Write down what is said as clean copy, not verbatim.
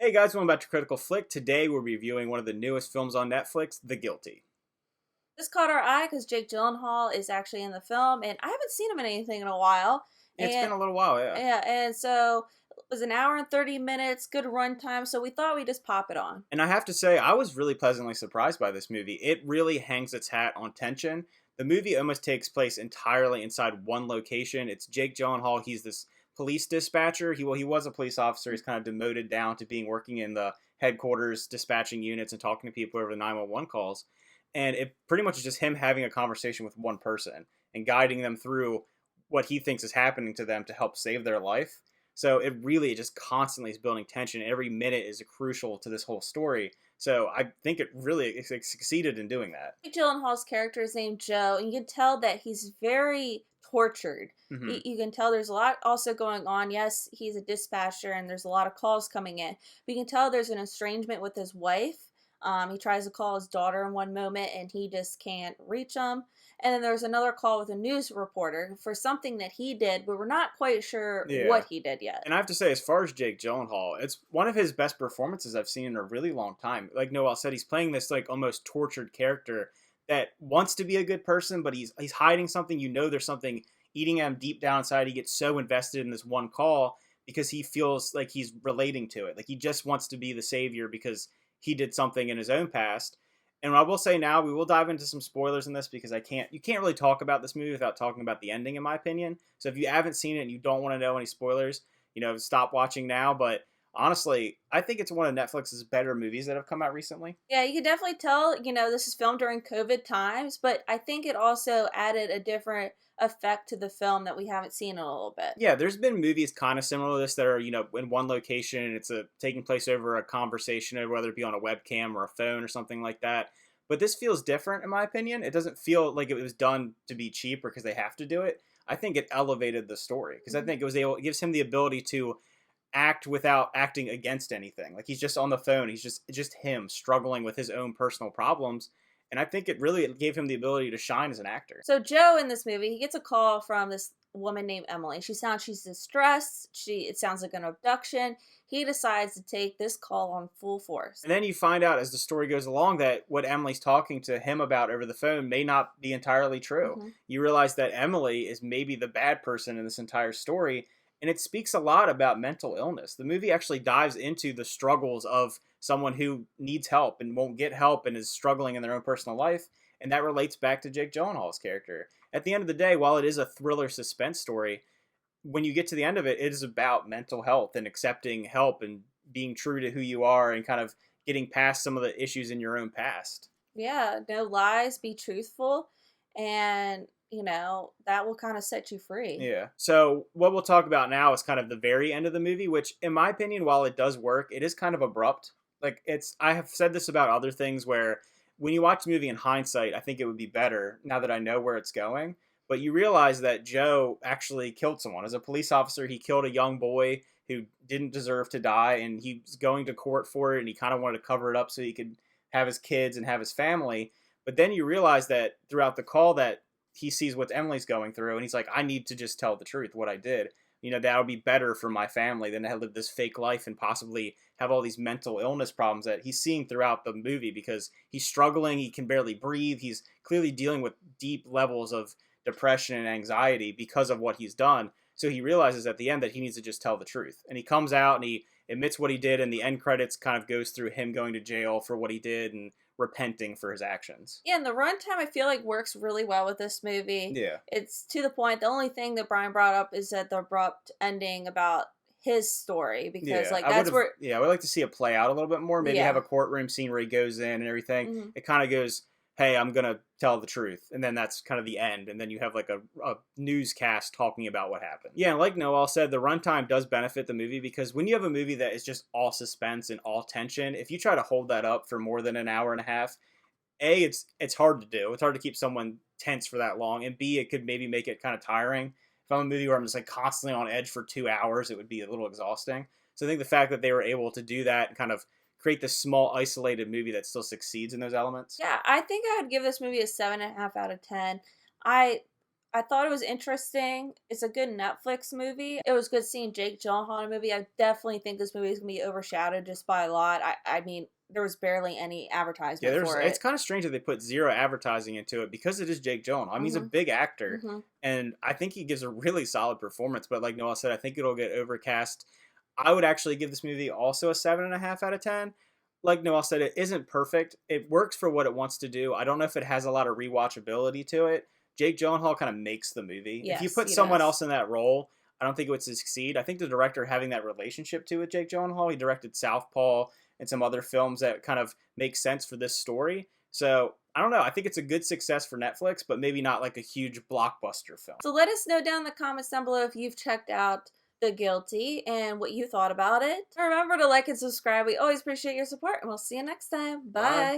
Hey guys, welcome back to Critical Flick. Today we're reviewing one of the newest films on Netflix, The Guilty. This caught our eye because Jake Gyllenhaal is actually in the film, and I haven't seen him in anything in a while. It's been And a little while, yeah. yeah, and so it was an hour and 30 minutes, good runtime. So we thought we'd just pop it on. And I have to say, I was really pleasantly surprised by this movie. It really hangs its hat on tension. The movie almost takes place entirely inside one location. It's Jake Gyllenhaal. He's this police dispatcher. He was a police officer. He's kind of demoted down to being working in the headquarters, dispatching units and talking to people over the 911 calls. And it pretty much is just him having a conversation with one person and guiding them through what he thinks is happening to them to help save their life. So it just constantly is building tension. Every minute is crucial to this whole story. So I think it really succeeded in doing that. Jake Gyllenhaal's character is named Joe, and you can tell that he's very tortured. Hmm. You can tell there's a lot also going on. Yes, he's a dispatcher, and there's a lot of calls coming in. But you can tell there's an estrangement with his wife. He tries to call his daughter in one moment, and he just can't reach him. And then there's another call with a news reporter for something that he did, but we're not quite sure Yeah. what he did yet. And I have to say, as far as Jake Gyllenhaal, it's one of his best performances I've seen in a really long time. Like Noelle said, he's playing this like almost tortured character that wants to be a good person, but he's hiding something. You know, there's something eating him deep down inside. He gets so invested in this one call because he feels like he's relating to it. Like he just wants to be the savior because he did something in his own past. And I will say now, we will dive into some spoilers in this because you can't really talk about this movie without talking about the ending, in my opinion. So if you haven't seen it and you don't want to know any spoilers, stop watching now. But honestly, I think it's one of Netflix's better movies that have come out recently. Yeah, you can definitely tell, this is filmed during COVID times, but I think it also added a different effect to the film that we haven't seen in a little bit. Yeah, there's been movies kind of similar to this that are, in one location and it's taking place over a conversation, whether it be on a webcam or a phone or something like that. But this feels different, in my opinion. It doesn't feel like it was done to be cheap or because they have to do it. I think it elevated the story because I think it gives him the ability to act without acting against anything. Like he's just on the phone. He's just him struggling with his own personal problems. And I think it really gave him the ability to shine as an actor. So Joe in this movie, he gets a call from this woman named Emily. She's distressed. It sounds like an abduction. He decides to take this call on full force. And then you find out as the story goes along that what Emily's talking to him about over the phone may not be entirely true. Mm-hmm. You realize that Emily is maybe the bad person in this entire story, and it speaks a lot about mental illness. The movie actually dives into the struggles of someone who needs help and won't get help and is struggling in their own personal life, and that relates back to Jake Gyllenhaal's character. At the end of the day, while it is a thriller suspense story, when you get to the end of it, it is about mental health and accepting help and being true to who you are and kind of getting past some of the issues in your own past. Yeah, no lies, be truthful, and that will kind of set you free. Yeah. So what we'll talk about now is kind of the very end of the movie, which in my opinion, while it does work, it is kind of abrupt. Like I have said this about other things where when you watch the movie in hindsight, I think it would be better now that I know where it's going. But you realize that Joe actually killed someone. As a police officer, he killed a young boy who didn't deserve to die, and he was going to court for it, and he kind of wanted to cover it up so he could have his kids and have his family. But then you realize that throughout the call that he sees what Emily's going through, and he's like, I need to just tell the truth, what I did. That would be better for my family than to live this fake life and possibly have all these mental illness problems that he's seeing throughout the movie because he's struggling, he can barely breathe, he's clearly dealing with deep levels of depression and anxiety because of what he's done. So he realizes at the end that he needs to just tell the truth. And he comes out and he admits what he did, and the end credits kind of goes through him going to jail for what he did and repenting for his actions. Yeah, and the runtime I feel like works really well with this movie. Yeah. It's to the point. The only thing that Brian brought up is that the abrupt ending about his story because that's where I would like to see it play out a little bit more. Maybe yeah. have a courtroom scene where he goes in and everything. Mm-hmm. It kind of goes, hey, I'm gonna tell the truth, and then that's kind of the end, and then you have like a newscast talking about what happened. Yeah, and like Noelle said, the runtime does benefit the movie because when you have a movie that is just all suspense and all tension, if you try to hold that up for more than an hour and a half, it's hard to do. It's hard to keep someone tense for that long, and B, it could maybe make it kind of tiring. If I'm a movie where I'm just like constantly on edge for 2 hours, it would be a little exhausting. So I think the fact that they were able to do that and kind of create this small isolated movie that still succeeds in those elements. Yeah, I think I would give this movie a 7.5 out of 10. I I thought it was interesting. It's a good Netflix movie. It was good seeing Jake Gyllenhaal in a movie. I definitely think this movie is gonna be overshadowed just by a lot. I mean, there was barely any Yeah, advertisement there's for it's it. kind of strange that they put zero advertising into it because it is Jake Gyllenhaal. I mean, he's a Mhm. big actor, Mhm. and I think he gives a really solid performance. But like Noah said, I think it'll get overcast. I would actually give this movie also a 7.5 out of 10. Like Noah said, it isn't perfect. It works for what it wants to do. I don't know if it has a lot of rewatchability to it. Jake Gyllenhaal kind of makes the movie. If you Yes, put he someone does. else in that role, I don't think it would succeed. I think the director having that relationship to with Jake Gyllenhaal, he directed Southpaw and some other films that kind of make sense for this story. So I don't know. I think it's a good success for Netflix, but maybe not like a huge blockbuster film. So let us know down in the comments down below if you've checked out The Guilty and what you thought about it. Remember to like and subscribe. We always appreciate your support, and we'll see you next time. Bye. Bye.